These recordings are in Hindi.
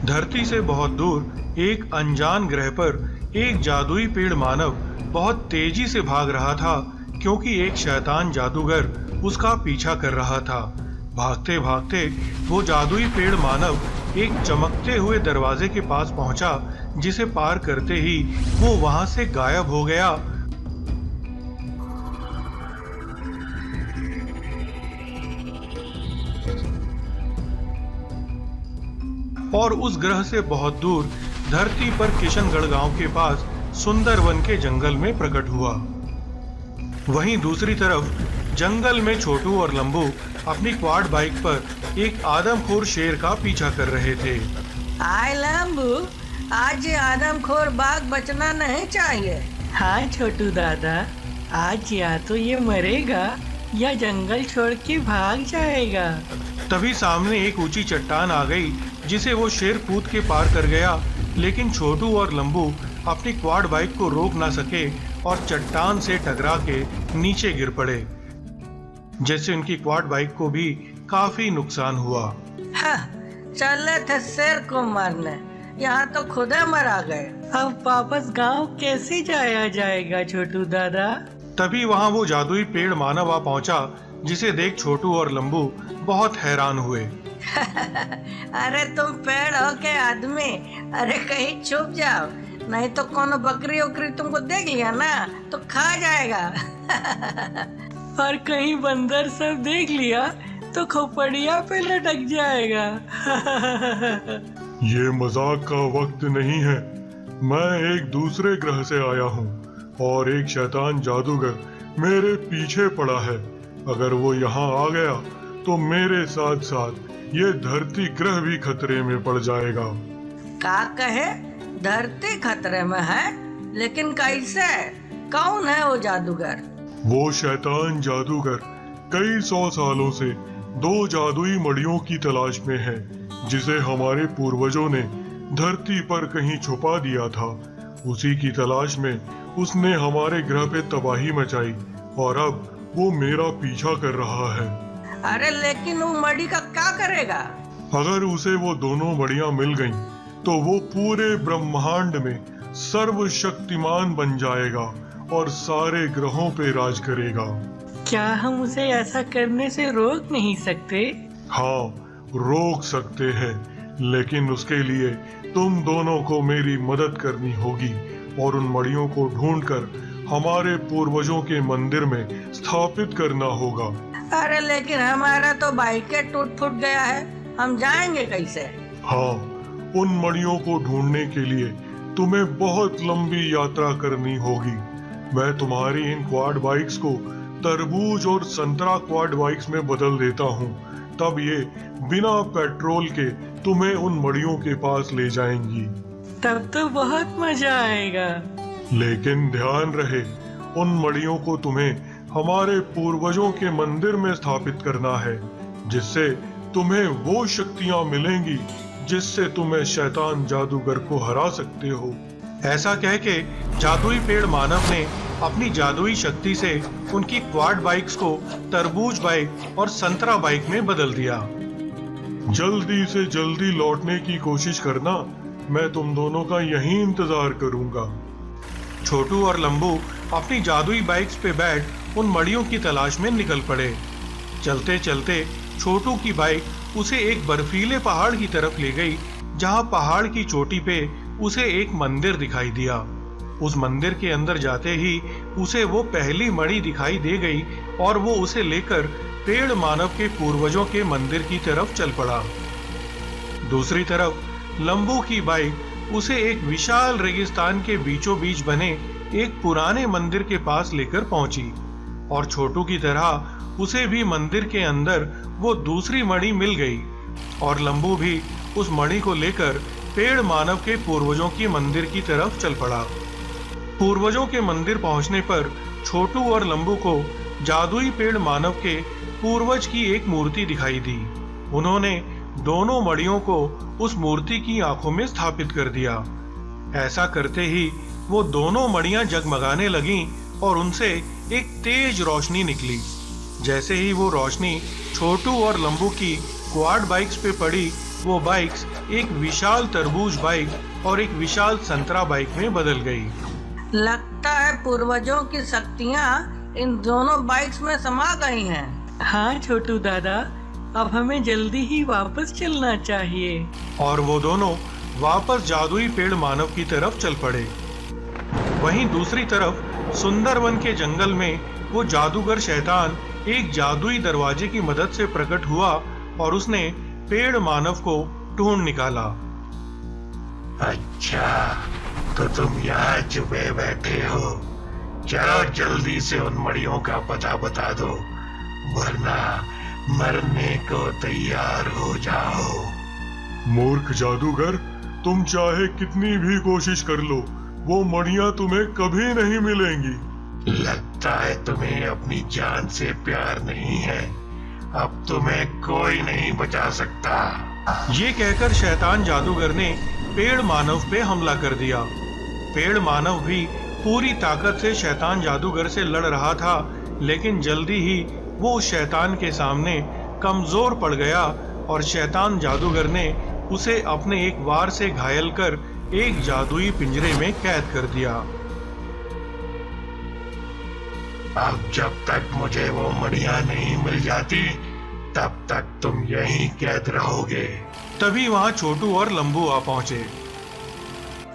धरती से बहुत दूर एक अनजान ग्रह पर एक जादुई पेड़ मानव बहुत तेजी से भाग रहा था, क्योंकि एक शैतान जादूगर उसका पीछा कर रहा था। भागते भागते वो जादुई पेड़ मानव एक चमकते हुए दरवाजे के पास पहुंचा, जिसे पार करते ही वो वहां से गायब हो गया। और उस ग्रह से बहुत दूर धरती पर किशनगढ़ गांव के पास सुंदरवन के जंगल में प्रकट हुआ। वहीं दूसरी तरफ जंगल में छोटू और लंबू अपनी क्वाड बाइक पर एक आदमखोर शेर का पीछा कर रहे थे। हाय लंबू, आज ये आदमखोर बाघ बचना नहीं चाहिए। हाँ छोटू दादा, आज या तो ये मरेगा या जंगल छोड़ के भाग जाएगा। तभी सामने एक ऊंची चट्टान आ गई, जिसे वो शेर कूद के पार कर गया, लेकिन छोटू और लंबू अपनी क्वाड बाइक को रोक ना सके और चट्टान से टकरा के नीचे गिर पड़े, जैसे उनकी क्वाड बाइक को भी काफी नुकसान हुआ। हाँ, चले थे शेर को मारने, यहाँ तो खुदा मरा गए। अब वापस गांव कैसे जाया जाएगा छोटू दादा? तभी वहाँ वो जादुई पेड़ मानव आ पहुंचा, जिसे देख छोटू और लंबू बहुत हैरान हुए। अरे तुम पेड़ हो के आदमी, अरे कहीं छुप जाओ, नहीं तो कोनो बकरी उकरी तुमको देख लिया ना तो खा जाएगा। और कहीं बंदर सब देख लिया तो खोपड़िया पे लटक जाएगा। ये मजाक का वक्त नहीं है। मैं एक दूसरे ग्रह से आया हूँ और एक शैतान जादूगर मेरे पीछे पड़ा है। अगर वो यहाँ आ गया तो मेरे साथ साथ ये धरती ग्रह भी खतरे में पड़ जाएगा। का कहे धरती खतरे में है, लेकिन कैसे? कौन है वो जादूगर? वो शैतान जादूगर कई 100 सालों से 2 जादुई मड़ियों की तलाश में है, जिसे हमारे पूर्वजों ने धरती पर कहीं छुपा दिया था। उसी की तलाश में उसने हमारे ग्रह पे तबाही मचाई और अब वो मेरा पीछा कर रहा है। अरे लेकिन वो मड़ी का क्या करेगा? अगर उसे वो दोनों मड़ियां मिल गईं, तो वो पूरे ब्रह्मांड में सर्वशक्तिमान बन जाएगा और सारे ग्रहों पे राज करेगा। क्या हम उसे ऐसा करने से रोक नहीं सकते? हाँ, रोक सकते हैं, लेकिन उसके लिए तुम दोनों को मेरी मदद करनी होगी और उन मड़ियों को ढूंढकर हमारे पूर्वजों के मंदिर में स्थापित करना होगा। अरे लेकिन हमारा तो बाइकें टूट फूट गया है, हम जाएंगे कैसे? हाँ, उन मड़ियों को ढूंढने के लिए तुम्हें बहुत लंबी यात्रा करनी होगी। मैं तुम्हारी इन क्वाड बाइक्स को तरबूज और संतरा क्वाड बाइक्स में बदल देता हूँ, तब ये बिना पेट्रोल के तुम्हें उन मड़ियों के पास ले जाएंगी। तब तो बहुत मजा आएगा। लेकिन ध्यान रहे, उन मड़ियों को तुम्हें हमारे पूर्वजों के मंदिर में स्थापित करना है, जिससे तुम्हें वो शक्तियां मिलेंगी जिससे तुम्हें शैतान जादूगर को हरा सकते हो। ऐसा कह के जादुई पेड़ मानव ने अपनी जादुई शक्ति से उनकी क्वाड बाइक्स को तरबूज बाइक और संतरा बाइक में बदल दिया। जल्दी से जल्दी लौटने की कोशिश करना, मैं तुम दोनों का यहीं इंतजार करूंगा। छोटू और लंबू अपनी जादुई बाइक्स पे बैठ उन मड़ियों की तलाश में निकल पड़े। चलते चलते छोटू की बाइक उसे एक बर्फीले पहाड़ की तरफ ले गई, जहां पहाड़ की चोटी पे उसे एक मंदिर दिखाई दिया। उस मंदिर के अंदर जाते ही उसे वो पहली मणि दिखाई दे गई और वो उसे लेकर पेड़ मानव के पूर्वजों के मंदिर की तरफ चल पड़ा। दूसरी तरफ लंबू की बाइक उसे एक विशाल रेगिस्तान के बीचों बीच बने एक पुराने मंदिर के पास लेकर पहुंची और छोटू की तरह उसे भी मंदिर के अंदर वो दूसरी मणि मिल गई और लंबू भी उस मणि को लेकर पेड़ मानव के पूर्वजों की मंदिर की तरफ चल पड़ा। पूर्वजों के मंदिर पहुंचने पर छोटू और लंबू को जादुई पेड़ मानव के पूर्वज की एक मूर्ति दिखाई दी। उन्होंने दोनों मड़ियों को उस मूर्ति की आंखों में स्थापित कर दिया। ऐसा करते ही वो दोनों मड़ियां जगमगाने लगीं और उनसे एक तेज रोशनी निकली। जैसे ही वो रोशनी छोटू और लंबू की क्वाड बाइक्स पे पड़ी, वो बाइक्स एक विशाल तरबूज बाइक और एक विशाल संतरा बाइक में बदल गई। लगता है पूर्वजों की शक्तियाँ इन दोनों बाइक्स में समा गई हैं। हाँ छोटू दादा, अब हमें जल्दी ही वापस चलना चाहिए। और वो दोनों वापस जादुई पेड़ मानव की तरफ चल पड़े। वहीं दूसरी तरफ सुंदरवन के जंगल में वो जादूगर शैतान एक जादुई दरवाजे की मदद से प्रकट हुआ और उसने पेड़ मानव को ढूंढ निकाला। अच्छा, तो तुम यहाँ छुपे बैठे हो। चलो जल्दी से उन मड़ियों का पता बता दो, वरना मरने को तैयार हो जाओ। मूर्ख जादूगर, तुम चाहे कितनी भी कोशिश कर लो, वो मणियां तुम्हें कभी नहीं मिलेंगी। लगता है तुम्हें अपनी जान से प्यार नहीं है। अब तुम्हें कोई नहीं बचा सकता। ये कहकर शैतान जादूगर ने पेड़ मानव पे हमला कर दिया। पेड़ मानव भी पूरी ताकत से शैतान जादूगर से लड़ रहा था, लेकिन जल्दी ही वो उस शैतान के सामने कमजोर पड़ गया और शैतान जादूगर ने उसे अपने एक वार से घायल कर एक जादुई पिंजरे में कैद कर दिया। अब जब तक मुझे वो मणियां नहीं मिल जाती, तब तक तुम यहीं कैद रहोगे। तभी वहां छोटू और लंबू आ पहुंचे।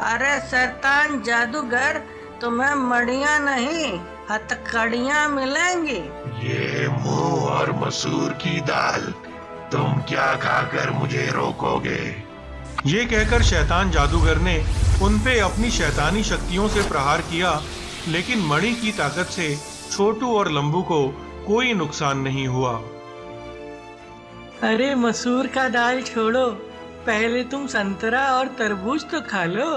अरे शैतान जादूगर, तुम्हें मड़ियाँ नहीं हथकड़ियाँ मिलेंगी। ये मुंह और मसूर की दाल, तुम क्या खाकर मुझे रोकोगे? ये कहकर शैतान जादूगर ने उन पे अपनी शैतानी शक्तियों से प्रहार किया, लेकिन मणि की ताकत से छोटू और लंबू को कोई नुकसान नहीं हुआ। अरे मसूर का दाल छोड़ो, पहले तुम संतरा और तरबूज तो खा लो।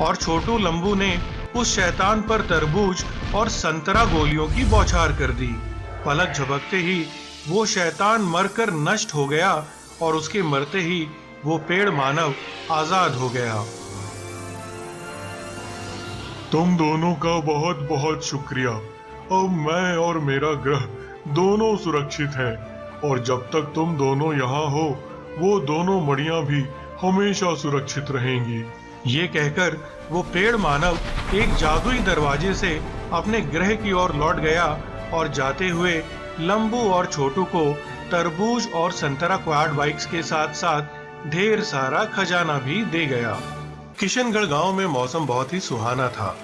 और छोटू लंबू ने उस शैतान पर तरबूज और संतरा गोलियों की बौछार कर दी। पलक झपकते ही वो शैतान मरकर नष्ट हो गया और उसके मरते ही वो पेड़ मानव आजाद हो गया। तुम दोनों का बहुत बहुत शुक्रिया। अब मैं और मेरा ग्रह दोनों सुरक्षित हैं, और जब तक तुम दोनों यहाँ हो, वो दोनों मणियां भी हमेशा सुरक्षित रहेंगी। ये कहकर वो पेड़ मानव एक जादुई दरवाजे से अपने ग्रह की ओर लौट गया और जाते हुए लंबू और छोटू को तरबूज और संतरा क्वाड बाइक्स के साथ साथ ढेर सारा खजाना भी दे गया। किशनगढ़ गांव में मौसम बहुत ही सुहाना था।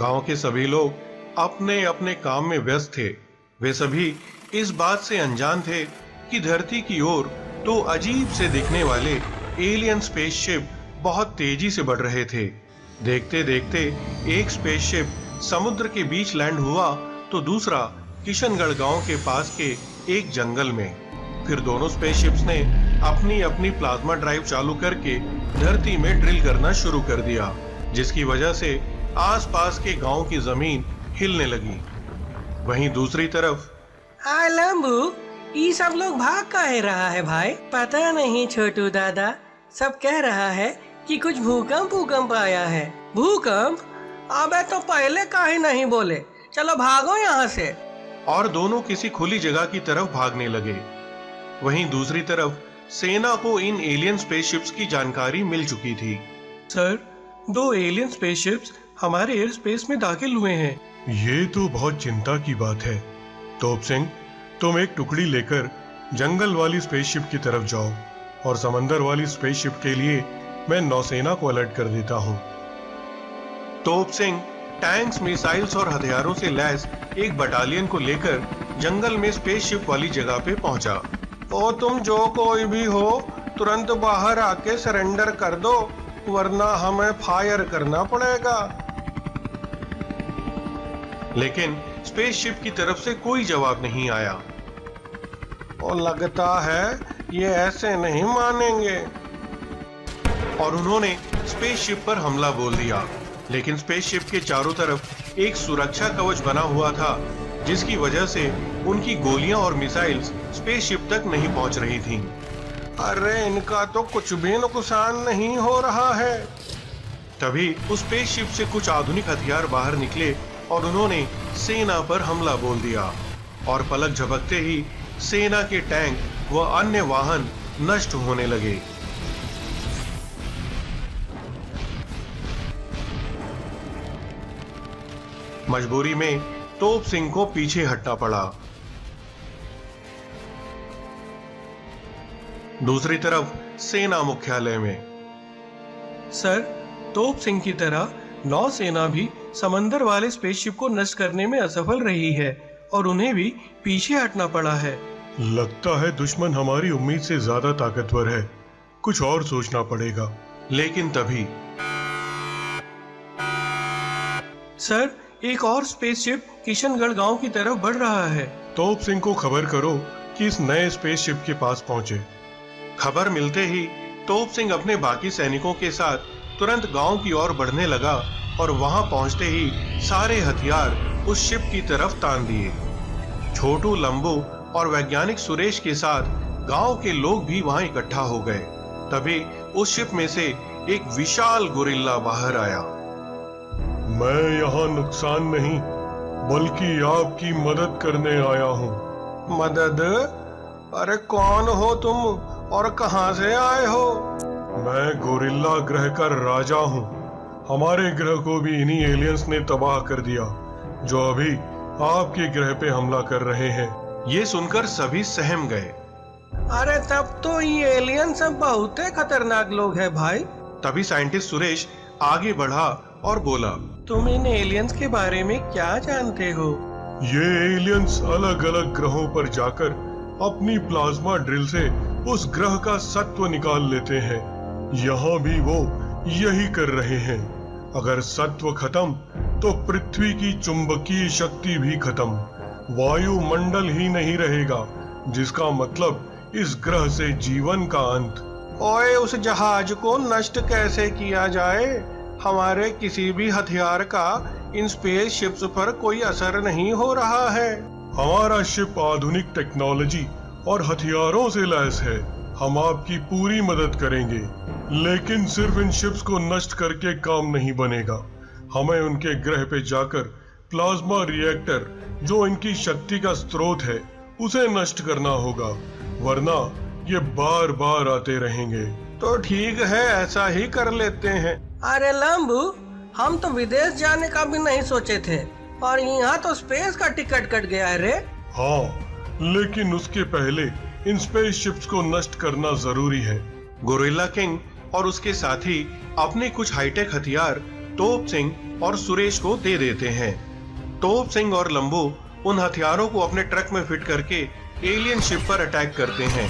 गांव के सभी लोग अपने अपने काम में व्यस्त थे। वे सभी इस बात से अनजान थे कि धरती की ओर दो अजीब से दिखने वाले एलियन स्पेसशिप बहुत तेजी से बढ़ रहे थे। देखते देखते एक स्पेसशिप समुद्र के बीच लैंड हुआ तो दूसरा किशनगढ़ गांव के पास के एक जंगल में। फिर दोनों स्पेसशिप्स ने अपनी अपनी प्लाज्मा ड्राइव चालू करके धरती में ड्रिल करना शुरू कर दिया, जिसकी वजह से आसपास के गांव की जमीन हिलने लगी। वहीं दूसरी तरफ लंबू, ये सब लोग भाग काहे रहा है भाई? पता नहीं छोटू दादा, सब कह रहा है कि कुछ भूकंप आया है। भूकंप? अबे तो पहले काहे नहीं बोले? चलो भागो यहाँ से। और दोनों किसी खुली जगह की तरफ भागने लगे। वहीं दूसरी तरफ सेना को इन एलियन स्पेसशिप्स की जानकारी मिल चुकी थी। सर, 2 एलियन स्पेसशिप्स हमारे एयर स्पेस में दाखिल हुए हैं। ये तो बहुत चिंता की बात है। तोप सिंह, तुम एक टुकड़ी लेकर जंगल वाली स्पेसशिप की तरफ जाओ और समंदर वाली स्पेसशिप के लिए मैं नौसेना को अलर्ट कर देता हूँ। तोप सिंह टैंक्स, मिसाइल्स और हथियारों से लैस एक बटालियन को लेकर जंगल में स्पेसशिप वाली जगह पे पहुंचा। ओ तुम जो कोई भी हो, तुरंत बाहर आके सरेंडर कर दो, वरना हमें फायर करना पड़ेगा। लेकिन स्पेसशिप की तरफ से कोई जवाब नहीं आया। और लगता है ये ऐसे नहीं मानेंगे। और उन्होंने स्पेसशिप पर हमला बोल दिया, लेकिन स्पेसशिप के चारों तरफ एक सुरक्षा कवच बना हुआ था, जिसकी वजह से उनकी गोलियां और मिसाइल्स स्पेसशिप तक नहीं पहुंच रही थीं। अरे इनका तो कुछ भी नुकसान नहीं हो रहा है। तभी उस स्पेसशिप से कुछ आधुनिक हथियार बाहर निकले और उन्होंने सेना पर हमला बोल दिया। और पलक झपकते ही सेना के टैंक व अन्य वाहन नष्ट होने लगे। मजबूरी में तोप सिंह को पीछे हटना पड़ा। दूसरी तरफ सेना मुख्यालय में सर, तोप सिंह की तरह नौसेना भी समंदर वाले स्पेसशिप को नष्ट करने में असफल रही है और उन्हें भी पीछे हटना पड़ा है। लगता है दुश्मन हमारी उम्मीद से ज्यादा ताकतवर है, कुछ और सोचना पड़ेगा। लेकिन तभी सर, एक और स्पेसशिप किशनगढ़ गांव की तरफ बढ़ रहा है। तोप सिंह को खबर करो कि इस नए स्पेसशिप के पास पहुंचे। खबर मिलते ही तोप सिंह अपने बाकी सैनिकों के साथ तुरंत गांव की ओर बढ़ने लगा और वहां पहुंचते ही सारे हथियार उस शिप की तरफ तान दिए। छोटू, लंबू और वैज्ञानिक सुरेश के साथ गांव के लोग भी वहां इकट्ठा हो गए। तभी उस शिप में से एक विशाल गोरिल्ला बाहर आया। मैं यहाँ नुकसान नहीं बल्कि आपकी मदद करने आया हूँ। मदद? अरे कौन हो तुम और कहां से आए हो? मैं गोरिल्ला ग्रह का राजा हूँ। हमारे ग्रह को भी इन्हीं एलियंस ने तबाह कर दिया जो अभी आपके ग्रह पे हमला कर रहे हैं। ये सुनकर सभी सहम गए। अरे तब तो ये एलियन सब बहुत खतरनाक लोग हैं भाई। तभी साइंटिस्ट सुरेश आगे बढ़ा और बोला, तुम इन एलियंस के बारे में क्या जानते हो? ये एलियंस अलग अलग ग्रहों पर जाकर अपनी प्लाज्मा ड्रिल से उस ग्रह का सत्व निकाल लेते हैं। यहाँ भी वो यही कर रहे हैं। अगर सत्व खत्म तो पृथ्वी की चुंबकीय शक्ति भी खत्म। वायुमंडल ही नहीं रहेगा, जिसका मतलब इस ग्रह से जीवन का अंत। ओए, उस जहाज को नष्ट कैसे किया जाए? हमारे किसी भी हथियार का इन स्पेस शिप्स पर कोई असर नहीं हो रहा है। हमारा शिप आधुनिक टेक्नोलॉजी और हथियारों से लैस है। हम आपकी पूरी मदद करेंगे, लेकिन सिर्फ इन शिप्स को नष्ट करके काम नहीं बनेगा। हमें उनके ग्रह पे जाकर प्लाज्मा रिएक्टर, जो इनकी शक्ति का स्रोत है, उसे नष्ट करना होगा, वरना ये बार बार आते रहेंगे। तो ठीक है, ऐसा ही कर लेते हैं। अरे लंबू, हम तो विदेश जाने का भी नहीं सोचे थे और यहाँ तो स्पेस का टिकट कट गया है रे। हाँ, लेकिन उसके पहले इन स्पेस शिप्स को नष्ट करना जरूरी है। गोरिल्ला किंग और उसके साथी अपने कुछ हाईटेक हथियार तोप सिंह और सुरेश को दे देते हैं। तोप सिंह और लंबू उन हथियारों को अपने ट्रक में फिट करके एलियन शिप पर अटैक करते हैं।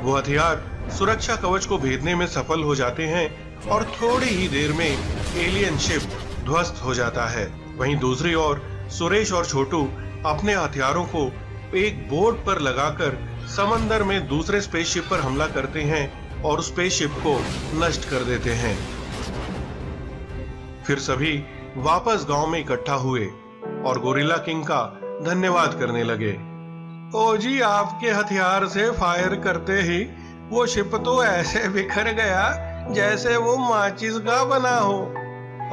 वो हथियार सुरक्षा कवच को भेदने में सफल हो जाते हैं और थोड़ी ही देर में एलियन शिप ध्वस्त हो जाता है। वहीं दूसरी ओर सुरेश और छोटू अपने हथियारों को एक बोट पर लगाकर समंदर में दूसरे स्पेसशिप पर हमला करते हैं और स्पेसशिप को नष्ट कर देते हैं। फिर सभी वापस गांव में इकट्ठा हुए और गोरिल्ला किंग का धन्यवाद करने लगे। ओ जी, आपके हथियार से फायर करते ही वो शिप तो ऐसे बिखर गया जैसे वो माचिस का बना हो।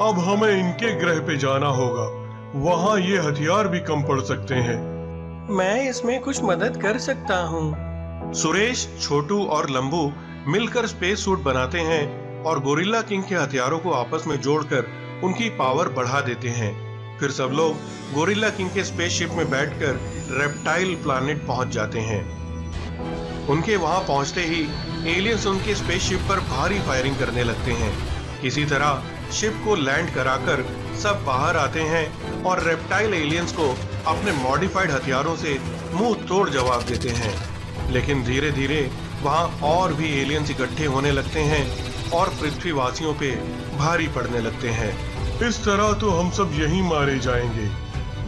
अब हमें इनके ग्रह पे जाना होगा, वहाँ ये हथियार भी कम पड़ सकते हैं। मैं इसमें कुछ मदद कर सकता हूँ। सुरेश, छोटू और लंबू मिलकर स्पेस सूट बनाते हैं और गोरिल्ला किंग के हथियारों को आपस में जोड़कर उनकी पावर बढ़ा देते हैं। फिर सब लोग गोरिल्ला किंग के स्पेसशिप में बैठकर रेप्टाइल प्लैनेट पहुंच जाते हैं। उनके वहां पहुंचते ही एलियंस उनके स्पेसशिप पर भारी फायरिंग करने लगते हैं। किसी तरह शिप को लैंड कराकर सब बाहर आते हैं और रेप्टाइल एलियंस को अपने मॉडिफाइड हथियारों से मुंह तोड़ जवाब देते हैं। लेकिन धीरे धीरे वहां और भी एलियंस इकट्ठे होने लगते हैं और पृथ्वीवासियों पे भारी पड़ने लगते हैं। इस तरह तो हम सब यहीं मारे जाएंगे।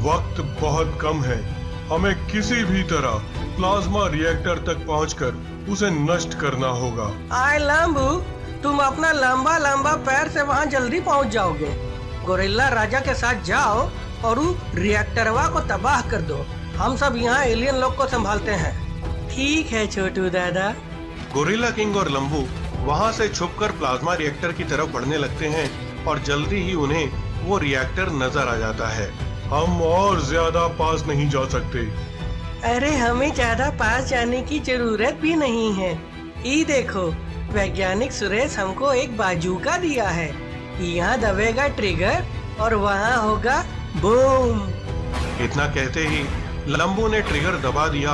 वक्त बहुत कम है, हमें किसी भी तरह प्लाज्मा रिएक्टर तक पहुंचकर उसे नष्ट करना होगा। आए लंबू, तुम अपना लंबा लंबा पैर से वहाँ जल्दी पहुँच जाओगे। गोरिल्ला राजा के साथ जाओ और उस रिएक्टरवा को तबाह कर दो। हम सब यहाँ एलियन लोग को संभालते हैं। ठीक है छोटू दादा। गोरिल्ला किंग और लंबू वहां से छुपकर प्लाज्मा रिएक्टर की तरफ बढ़ने लगते हैं और जल्दी ही उन्हें वो रिएक्टर नजर आ जाता है। हम और ज्यादा पास नहीं जा सकते। अरे हमें ज्यादा पास जाने की जरूरत भी नहीं है। ये देखो, वैज्ञानिक सुरेश हमको एक बाजूका दिया है। यहाँ दबेगा ट्रिगर और वहाँ होगा बूम। इतना कहते ही लंबू ने ट्रिगर दबा दिया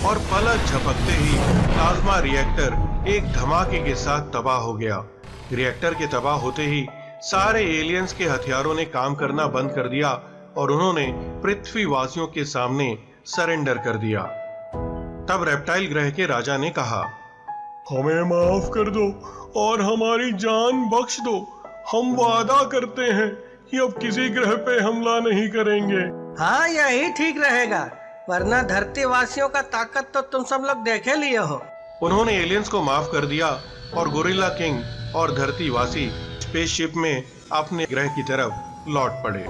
और पलक झपकते ही प्लाज्मा रिएक्टर एक धमाके के साथ तबाह हो गया। रिएक्टर के तबाह होते ही सारे एलियंस के हथियारों ने काम करना बंद कर दिया और उन्होंने पृथ्वीवासियों के सामने सरेंडर कर दिया। तब रेप्टाइल ग्रह के राजा ने कहा, हमें माफ कर दो और हमारी जान बख्श दो। हम वादा करते हैं कि अब किसी ग्रह पे हमला नहीं करेंगे। हाँ, यही ठीक रहेगा, वरना धरतीवासियों का ताकत तो तुम सब लोग देखे लिए हो। उन्होंने एलियंस को माफ कर दिया और गोरिल्ला किंग और धरतीवासी स्पेसशिप में अपने ग्रह की तरफ लौट पड़े।